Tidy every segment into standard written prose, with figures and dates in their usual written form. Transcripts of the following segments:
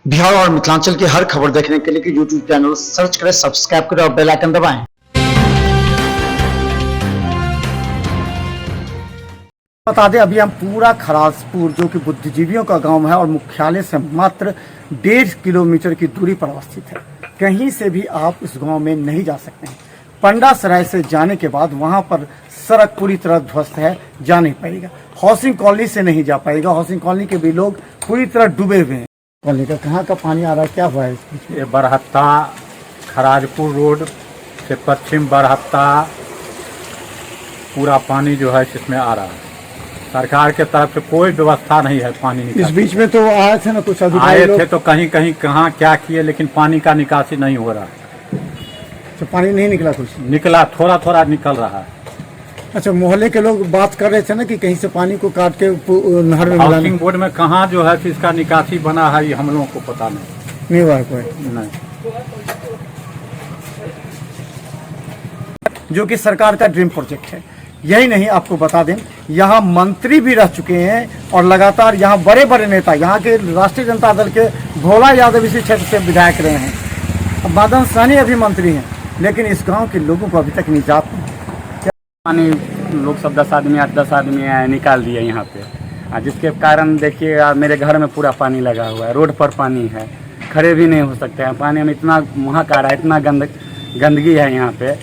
बिहार और मिथिलांचल की हर खबर देखने के लिए यूट्यूब चैनल सर्च करें, सब्सक्राइब करें और बेल आइकन दबाएं। बता दें, अभी हम पूरा खराजपुर जो कि बुद्धिजीवियों का गांव है और मुख्यालय से मात्र 1.5 किलोमीटर की दूरी पर अवस्थित है। कहीं से भी आप इस गांव में नहीं जा सकते हैं। पंडासराय से जाने के बाद वहां पर सड़क पूरी तरह ध्वस्त है, जा नहीं पाएगा। हाउसिंग कॉलोनी से नहीं जा पाएगा। हाउसिंग कॉलोनी के भी लोग पूरी तरह डूबे हुए हैं। कॉलोनी का कहाँ का पानी आ रहा है, क्या हुआ है? ये बरहत्ता खराजपुर रोड से पश्चिम बरहत्ता पूरा पानी जो है इसमें आ रहा है। सरकार के तरफ से कोई व्यवस्था नहीं है पानी निकासी। इस बीच में तो आए थे ना कुछ अधिकारी आए थे, तो कहीं कहीं कहाँ क्या किए, लेकिन पानी का निकासी नहीं हो रहा है। तो पानी नहीं निकला, कुछ निकला, थोड़ा थोड़ा निकल रहा है। अच्छा, मोहल्ले के लोग बात कर रहे थे ना कि कहीं से पानी को काट के नहर में मिलाने। हाउसिंग बोर्ड में कहाँ जो है इसका निकासी बना है, ये हम लोगों को पता नहीं हुआ है कोई नहीं। जो कि सरकार का ड्रीम प्रोजेक्ट है। यही नहीं, आपको बता दें, यहाँ मंत्री भी रह चुके हैं और लगातार यहाँ बड़े बड़े नेता, यहाँ के राष्ट्रीय जनता दल के भोला यादव इसी क्षेत्र से विधायक रहे हैं। अब मदन सहनी अभी मंत्री हैं, लेकिन इस गांव के लोगों को अभी तक निजात नहीं। पानी लोग सब 10 आदमी 8-10 आदमी निकाल दिए यहाँ पे, जिसके कारण देखिए मेरे घर में पूरा पानी लगा हुआ है। रोड पर पानी है, खड़े भी नहीं हो सकते हैं। पानी में इतना महक आ रहा है, इतना गंदगी है यहाँ पे।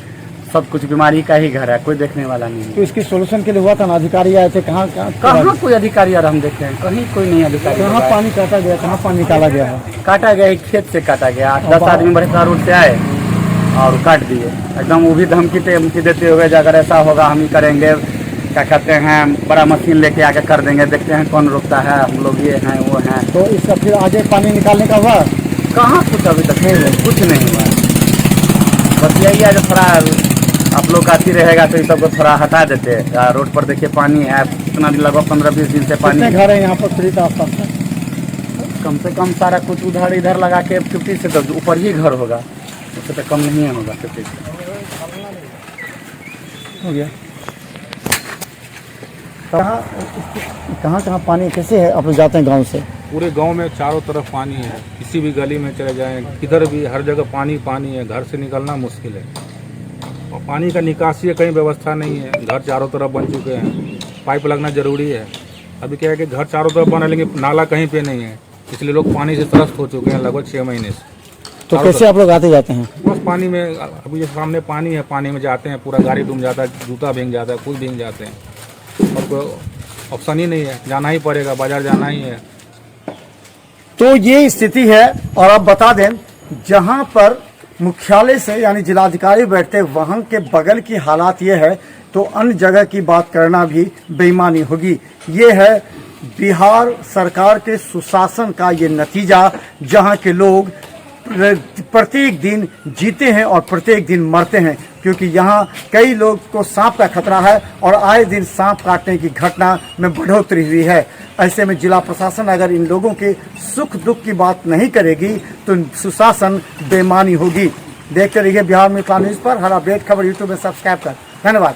सब कुछ बीमारी का ही घर है, कोई देखने वाला नहीं है। तो इसकी सोल्यूशन के लिए हुआ था ना, अधिकारी आए थे? कहाँ कोई अधिकारी यार हम देखे हैं? कहीं कोई नहीं अधिकारी। कहाँ पानी काटा गया, कहाँ पानी निकाला गया है? काटा गया, खेत से काटा गया। 10 आदमी बड़े रोड से आए और काट दिए एकदम। वो भी धमकी देते हुए, अगर ऐसा होगा हम ही करेंगे, क्या कहते हैं, बड़ा मशीन लेके आके कर देंगे, देखते हैं कौन रोकता है, हम लोग ये हैं वो हैं। तो इसका फिर आगे पानी निकालने का हुआ? कहाँ कुछ अभी तक नहीं हुआ, कुछ नहीं हुआ। बस यही है, जो थोड़ा आप लोग आती रहेगा तो इस सबको थोड़ा हटा देते। रोड पर देखिए पानी है, इतना दिन लगभग 15-20 दिन से पानी। घर है यहाँ पर फ्री आसपास? कम से कम सारा कुछ उधर इधर लगा के 50 से तो ऊपर ही घर होगा, उससे तो कम नहीं होगा। 50 हो गया। कहाँ पानी कैसे है? आप लोग जाते हैं गांव से? पूरे गांव में चारों तरफ पानी है। किसी भी गली में चले जाएं, किधर भी, हर जगह पानी पानी है। घर से निकलना मुश्किल है और पानी का निकासी है, कहीं व्यवस्था नहीं है। घर चारों तरफ बन चुके हैं, पाइप लगना जरूरी है। अभी क्या है कि घर चारों तरफ बना, लेकिन नाला कहीं पे नहीं है, इसलिए लोग पानी से त्रस्त हो चुके हैं लगभग 6 महीने से। तो कैसे आप लोग आते जाते हैं? बस पानी में, अभी जो सामने पानी है, पानी में जाते हैं, पूरा गाड़ी डूब जाता है, जूता भींग जाता है, खुद भींग जाते हैं और कोई ऑप्शन ही नहीं है, जाना ही पड़ेगा, बाजार जाना ही है। तो ये स्थिति है। और अब बता दें, जहां पर मुख्यालय से यानी जिलाधिकारी बैठते, वहां के बगल की हालात ये है, तो अन्य जगह की बात करना भी बेईमानी होगी। ये है बिहार सरकार के सुशासन का ये नतीजा, जहां के लोग प्रत्येक दिन जीते हैं और प्रत्येक दिन मरते हैं, क्योंकि यहाँ कई लोग को सांप का खतरा है और आए दिन सांप काटने की घटना में बढ़ोतरी हुई है। ऐसे में जिला प्रशासन अगर इन लोगों के सुख दुख की बात नहीं करेगी तो सुशासन बेईमानी होगी। देखते रहिए बिहार मिथिला न्यूज़ पर। हर अपडेट खबर यूट्यूब में सब्सक्राइब कर। धन्यवाद।